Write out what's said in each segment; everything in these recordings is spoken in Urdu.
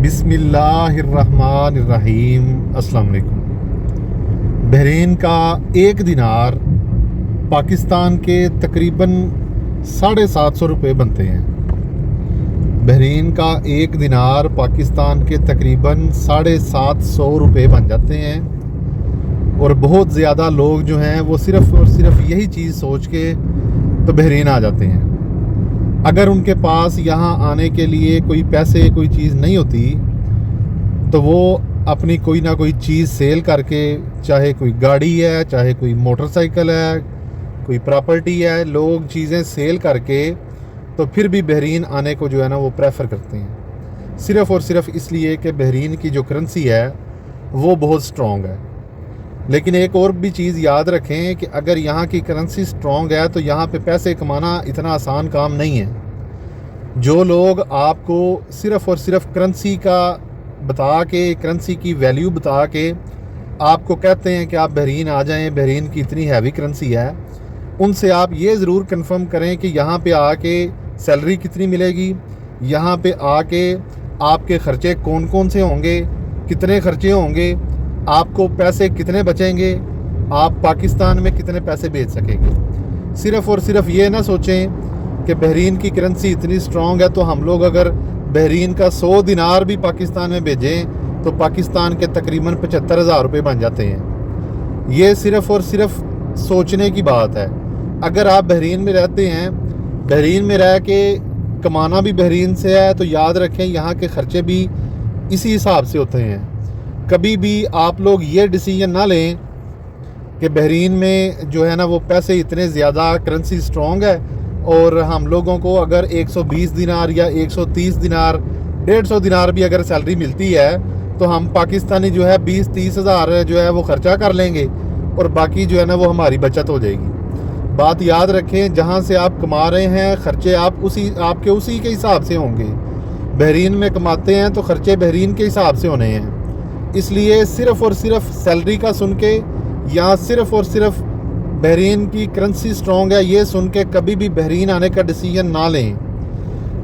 بسم اللہ الرحمن الرحیم۔ السلام علیکم۔ بحرین کا ایک دینار پاکستان کے تقریباً 750 روپے بنتے ہیں۔ بحرین کا ایک دینار پاکستان کے تقریباً 750 روپے بن جاتے ہیں، اور بہت زیادہ لوگ جو ہیں وہ صرف اور صرف یہی چیز سوچ کے تو بحرین آ جاتے ہیں۔ اگر ان کے پاس یہاں آنے کے لیے کوئی پیسے کوئی چیز نہیں ہوتی تو وہ اپنی کوئی نہ کوئی چیز سیل کر کے، چاہے کوئی گاڑی ہے، چاہے کوئی موٹر سائیکل ہے، کوئی پراپرٹی ہے، لوگ چیزیں سیل کر کے تو پھر بھی بحرین آنے کو جو ہے نا وہ پریفر کرتے ہیں، صرف اور صرف اس لیے کہ بحرین کی جو کرنسی ہے وہ بہت سٹرونگ ہے۔ لیکن ایک اور بھی چیز یاد رکھیں کہ اگر یہاں کی کرنسی سٹرونگ ہے تو یہاں پہ پیسے کمانا اتنا آسان کام نہیں ہے۔ جو لوگ آپ کو صرف اور صرف کرنسی کا بتا کے، کرنسی کی ویلیو بتا کے آپ کو کہتے ہیں کہ آپ بحرین آ جائیں، بحرین کی اتنی ہیوی کرنسی ہے، ان سے آپ یہ ضرور کنفرم کریں کہ یہاں پہ آ کے سیلری کتنی ملے گی، یہاں پہ آ کے آپ کے خرچے کون کون سے ہوں گے، کتنے خرچے ہوں گے، آپ کو پیسے کتنے بچیں گے، آپ پاکستان میں کتنے پیسے بھیج سکیں گے۔ صرف اور صرف یہ نہ سوچیں کہ بحرین کی کرنسی اتنی سٹرونگ ہے تو ہم لوگ اگر بحرین کا 100 دینار بھی پاکستان میں بھیجیں تو پاکستان کے تقریباً 75,000 روپے بن جاتے ہیں۔ یہ صرف اور صرف سوچنے کی بات ہے۔ اگر آپ بحرین میں رہتے ہیں، بحرین میں رہ کے کمانا بھی بحرین سے ہے، تو یاد رکھیں یہاں کے خرچے بھی اسی حساب سے ہوتے ہیں۔ کبھی بھی آپ لوگ یہ ڈیسیژن نہ لیں کہ بحرین میں جو ہے نا وہ پیسے اتنے زیادہ، کرنسی سٹرونگ ہے اور ہم لوگوں کو اگر 120 دینار یا 130 دینار، 150 دینار بھی اگر سیلری ملتی ہے تو ہم پاکستانی جو ہے 20-30 ہزار جو ہے وہ خرچہ کر لیں گے اور باقی جو ہے نا وہ ہماری بچت ہو جائے گی۔ بات یاد رکھیں، جہاں سے آپ کما رہے ہیں خرچے آپ کے اسی کے حساب سے ہوں گے۔ بحرین میں کماتے ہیں تو خرچے بحرین کے حساب سے ہونے ہیں۔ اس لیے صرف اور صرف سیلری کا سن کے یا صرف اور صرف بحرین کی کرنسی سٹرونگ ہے یہ سن کے کبھی بھی بحرین آنے کا ڈیسیژن نہ لیں۔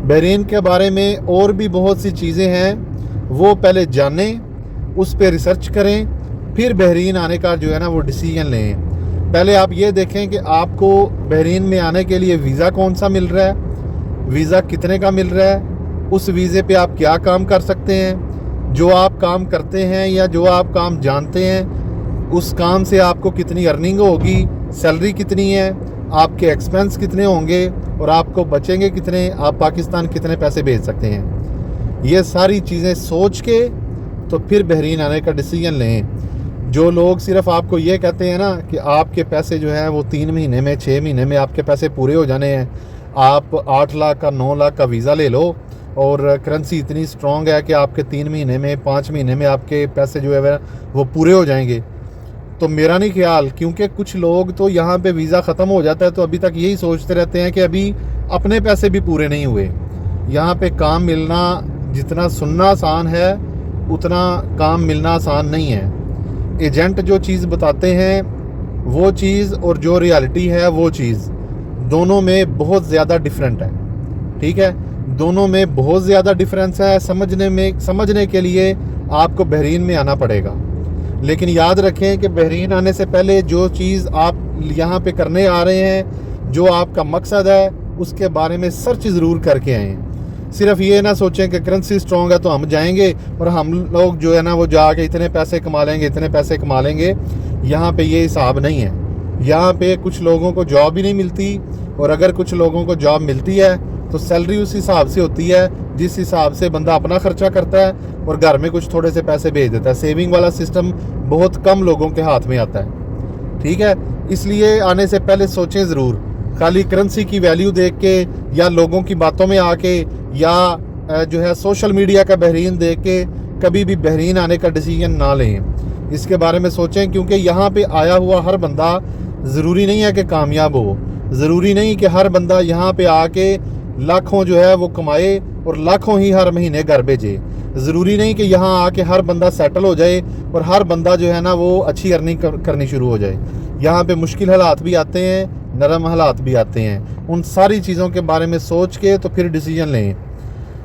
بحرین کے بارے میں اور بھی بہت سی چیزیں ہیں، وہ پہلے جانیں، اس پہ ریسرچ کریں، پھر بحرین آنے کا جو ہے نا وہ ڈیسیژن لیں۔ پہلے آپ یہ دیکھیں کہ آپ کو بحرین میں آنے کے لیے ویزا کون سا مل رہا ہے، ویزا کتنے کا مل رہا ہے، اس ویزے پہ آپ کیا کام کر سکتے ہیں، جو آپ کام کرتے ہیں یا جو آپ کام جانتے ہیں اس کام سے آپ کو کتنی ارننگ ہوگی، سیلری کتنی ہے، آپ کے ایکسپینس کتنے ہوں گے اور آپ کو بچیں گے کتنے، آپ پاکستان کتنے پیسے بھیج سکتے ہیں۔ یہ ساری چیزیں سوچ کے تو پھر بحرین آنے کا ڈیسیژن لیں۔ جو لوگ صرف آپ کو یہ کہتے ہیں نا کہ آپ کے پیسے جو ہیں وہ 3 مہینے میں 6 مہینے میں آپ کے پیسے پورے ہو جانے ہیں، آپ 8 لاکھ کا 9 لاکھ کا ویزا لے لو اور کرنسی اتنی سٹرونگ ہے کہ آپ کے 3 مہینے میں 5 مہینے میں آپ کے پیسے جو ہے وہ پورے ہو جائیں گے، تو میرا نہیں خیال، کیونکہ کچھ لوگ تو یہاں پہ ویزا ختم ہو جاتا ہے تو ابھی تک یہی سوچتے رہتے ہیں کہ ابھی اپنے پیسے بھی پورے نہیں ہوئے۔ یہاں پہ کام ملنا جتنا سننا آسان ہے اتنا کام ملنا آسان نہیں ہے۔ ایجنٹ جو چیز بتاتے ہیں وہ چیز اور جو ریالٹی ہے وہ چیز، دونوں میں بہت زیادہ ڈیفرنٹ ہے، ٹھیک ہے، دونوں میں بہت زیادہ ڈیفرنس ہے۔ سمجھنے کے لیے آپ کو بحرین میں آنا پڑے گا۔ لیکن یاد رکھیں کہ بحرین آنے سے پہلے جو چیز آپ یہاں پہ کرنے آ رہے ہیں، جو آپ کا مقصد ہے، اس کے بارے میں سرچ ضرور کر کے آئیں۔ صرف یہ نہ سوچیں کہ کرنسی سٹرونگ ہے تو ہم جائیں گے اور ہم لوگ جو ہے نا وہ جا کے اتنے پیسے کما لیں گے، اتنے پیسے کما لیں گے۔ یہاں پہ یہ حساب نہیں ہے۔ یہاں پہ کچھ لوگوں کو جاب ہی نہیں ملتی، اور اگر کچھ لوگوں کو جاب ملتی ہے تو سیلری اس حساب سے ہوتی ہے جس حساب سے بندہ اپنا خرچہ کرتا ہے اور گھر میں کچھ تھوڑے سے پیسے بھیج دیتا ہے۔ سیونگ والا سسٹم بہت کم لوگوں کے ہاتھ میں آتا ہے، ٹھیک ہے۔ اس لیے آنے سے پہلے سوچیں ضرور، خالی کرنسی کی ویلیو دیکھ کے یا لوگوں کی باتوں میں آ کے یا جو ہے سوشل میڈیا کا بحرین دیکھ کے کبھی بھی بحرین آنے کا ڈیسیژن نہ لیں۔ اس کے بارے میں سوچیں، کیونکہ یہاں پہ آیا ہوا ہر بندہ ضروری نہیں ہے کہ کامیاب ہو، ضروری نہیں کہ ہر بندہ یہاں پہ آ کے لاکھوں جو ہے وہ کمائے اور لاکھوں ہی ہر مہینے گھر بھیجے، ضروری نہیں کہ یہاں آ کے ہر بندہ سیٹل ہو جائے اور ہر بندہ جو ہے نا وہ اچھی ارننگ کرنی شروع ہو جائے۔ یہاں پہ مشکل حالات بھی آتے ہیں، نرم حالات بھی آتے ہیں، ان ساری چیزوں کے بارے میں سوچ کے تو پھر ڈیسیژن لیں۔